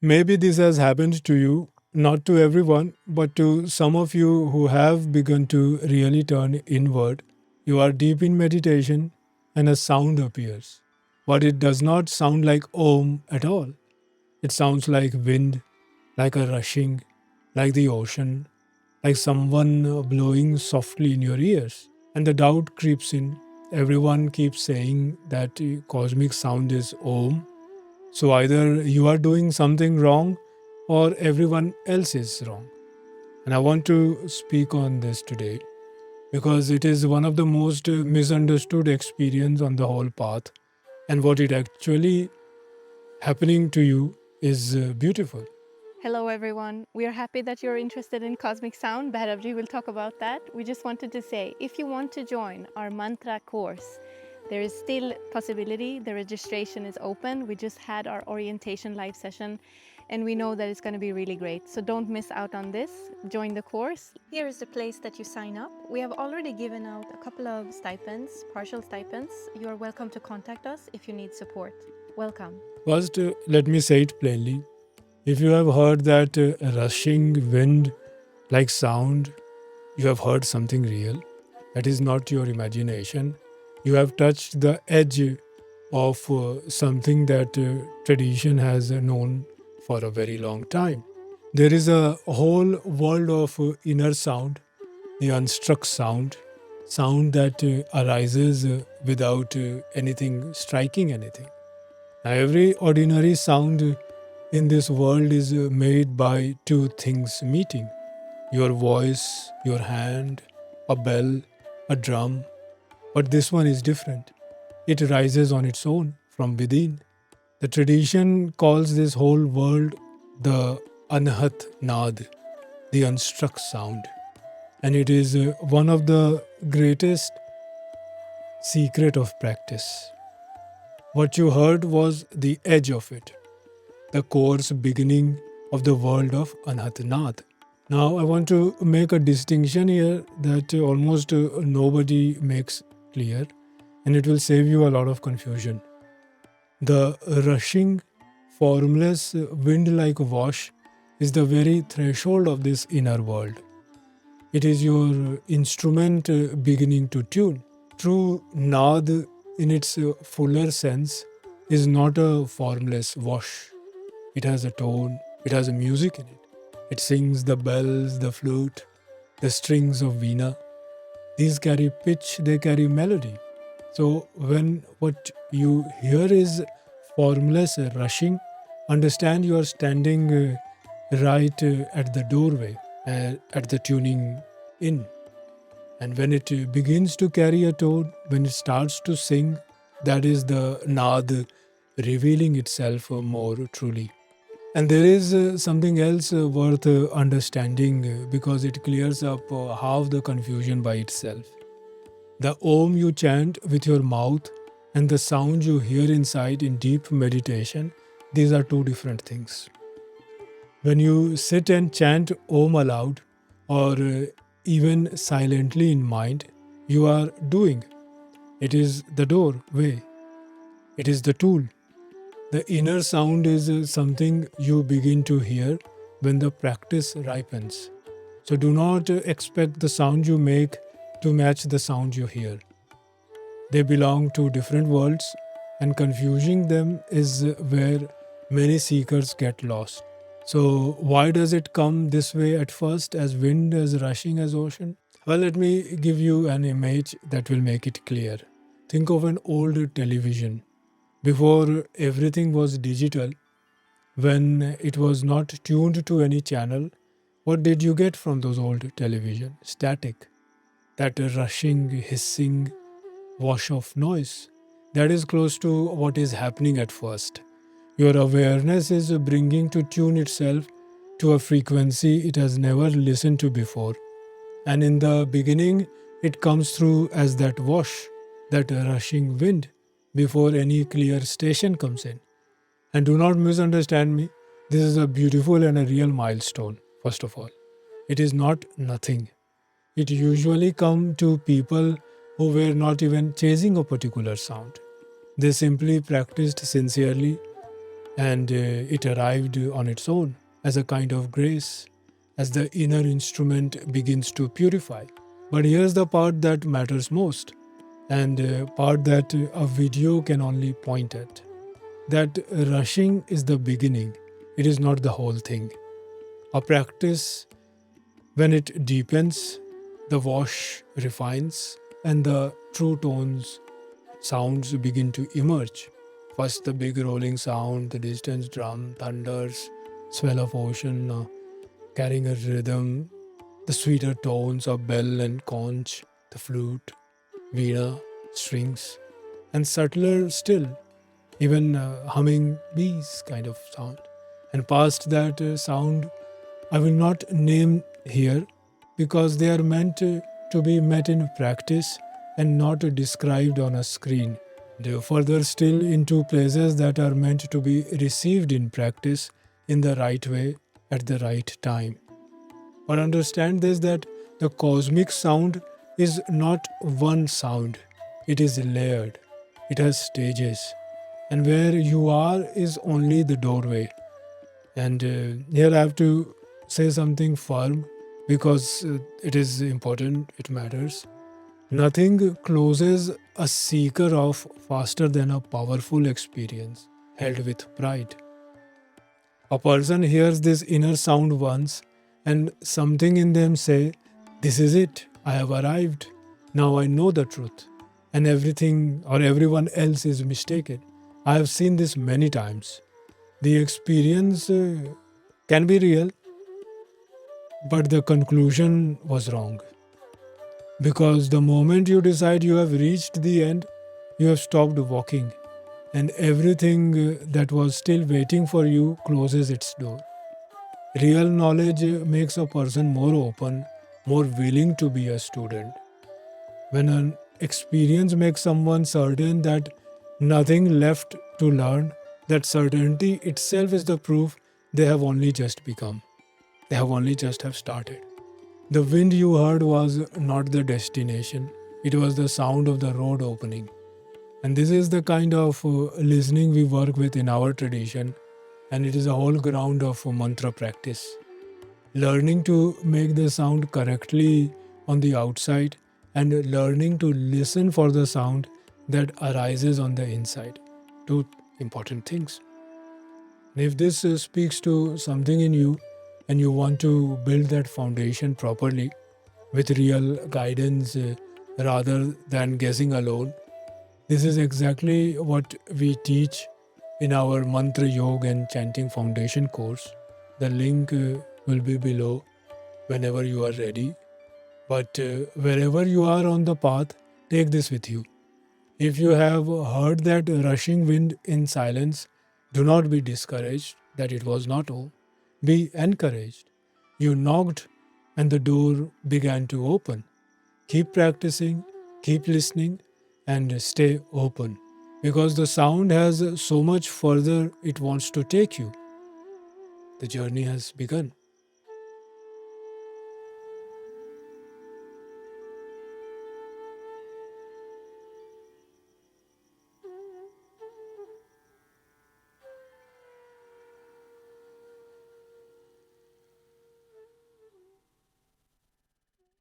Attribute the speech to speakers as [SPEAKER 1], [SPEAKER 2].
[SPEAKER 1] Maybe this has happened to you, not to everyone, but to some of you who have begun to really turn inward. You are deep in meditation and a sound appears. But it does not sound like Om at all. It sounds like wind, like a rushing, like the ocean, like someone blowing softly in your ears. And the doubt creeps in. Everyone keeps saying that cosmic sound is Om. So either you are doing something wrong or everyone else is wrong. And I want to speak on this today because it is one of the most misunderstood experience on the whole path, and what it actually happening to you is beautiful.
[SPEAKER 2] Hello, everyone. We are happy that you're interested in cosmic sound. Bhairav will talk about that. We just wanted to say if you want to join our mantra course, there is still possibility. The registration is open. We just had our orientation live session, and we know that it's going to be really great. So don't miss out on this. Join the course. Here is the place that you sign up. We have already given out a couple of stipends, partial stipends. You are welcome to contact us if you need support. Welcome.
[SPEAKER 1] First, let me say it plainly. If you have heard that rushing wind like sound, you have heard something real. That is not your imagination. You have touched the edge of something that tradition has known for a very long time. There is a whole world of inner sound, the unstruck sound, sound that arises without anything striking anything. Now, every ordinary sound in this world is made by two things meeting: your voice, your hand, a bell, a drum. But this one is different. It rises on its own from within. The tradition calls this whole world the Anahata Nada, the unstruck sound. And it is one of the greatest secret of practice. What you heard was the edge of it, the coarse beginning of the world of Anahata Nada. Now, I want to make a distinction here that almost nobody makes clear, and it will save you a lot of confusion. The rushing, formless, wind like wash is the very threshold of this inner world. It is your instrument beginning to tune. True Naad, in its fuller sense, is not a formless wash. It has a tone, it has a music in it. It sings the bells, the flute, the strings of veena. These carry pitch, they carry melody. So when what you hear is formless rushing, understand you are standing right at the doorway, at the tuning in. And when it begins to carry a tone, when it starts to sing, that is the Naad revealing itself more truly. And there is something else worth understanding because it clears up half the confusion by itself. The Om you chant with your mouth and the sound you hear inside in deep meditation, these are two different things. When you sit and chant Om aloud or even silently in mind, you are doing. It is the doorway, it is the tool. The inner sound is something you begin to hear when the practice ripens. So do not expect the sound you make to match the sound you hear. They belong to different worlds, and confusing them is where many seekers get lost. So, why does it come this way at first, as wind, as rushing, as ocean? Well, let me give you an image that will make it clear. Think of an old television. Before everything was digital, when it was not tuned to any channel, what did you get from those old television? Static. That rushing, hissing wash of noise. That is close to what is happening at first. Your awareness is bringing to tune itself to a frequency it has never listened to before. And in the beginning, it comes through as that wash, that rushing wind, before any clear station comes in. And do not misunderstand me, this is a beautiful and a real milestone, first of all. It is not nothing. It usually comes to people who were not even chasing a particular sound. They simply practiced sincerely and it arrived on its own as a kind of grace as the inner instrument begins to purify. But here's the part that matters most, and part that a video can only point at. That rushing is the beginning, it is not the whole thing. A practice, when it deepens, the wash refines, and the true tones, sounds begin to emerge. First, the big rolling sound, the distant drum, thunders, swell of ocean carrying a rhythm, the sweeter tones of bell and conch, the flute, veena, strings, and subtler still, even humming bees kind of sound. And past that sound, I will not name here because they are meant to be met in practice and not described on a screen. They further still into places that are meant to be received in practice in the right way at the right time. But understand this, that the cosmic sound is not one sound, it is layered, it has stages, and where you are is only the doorway. And here I have to say something firm because it is important, it matters. Nothing closes a seeker off faster than a powerful experience held with pride. A person hears this inner sound once, and something in them say, "This is it, I have arrived. Now I know the truth." And everything or everyone else is mistaken. I have seen this many times. The experience can be real, but the conclusion was wrong. Because the moment you decide you have reached the end, you have stopped walking, and everything that was still waiting for you closes its door. Real knowledge makes a person more open, more willing to be a student. When an experience makes someone certain that nothing left to learn, that certainty itself is the proof they have only just become. They have only just have started. The wind you heard was not the destination, it was the sound of the road opening. And this is the kind of listening we work with in our tradition, and it is a whole ground of mantra practice. Learning to make the sound correctly on the outside and learning to listen for the sound that arises on the inside. Two important things. And if this speaks to something in you and you want to build that foundation properly with real guidance rather than guessing alone, this is exactly what we teach in our Mantra Yoga and Chanting Foundation course. The link will be below whenever you are ready. But wherever you are on the path, take this with you. If you have heard that rushing wind in silence, do not be discouraged that it was not all. Be encouraged. You knocked and the door began to open. Keep practicing, keep listening, and stay open because the sound has so much further it wants to take you. The journey has begun.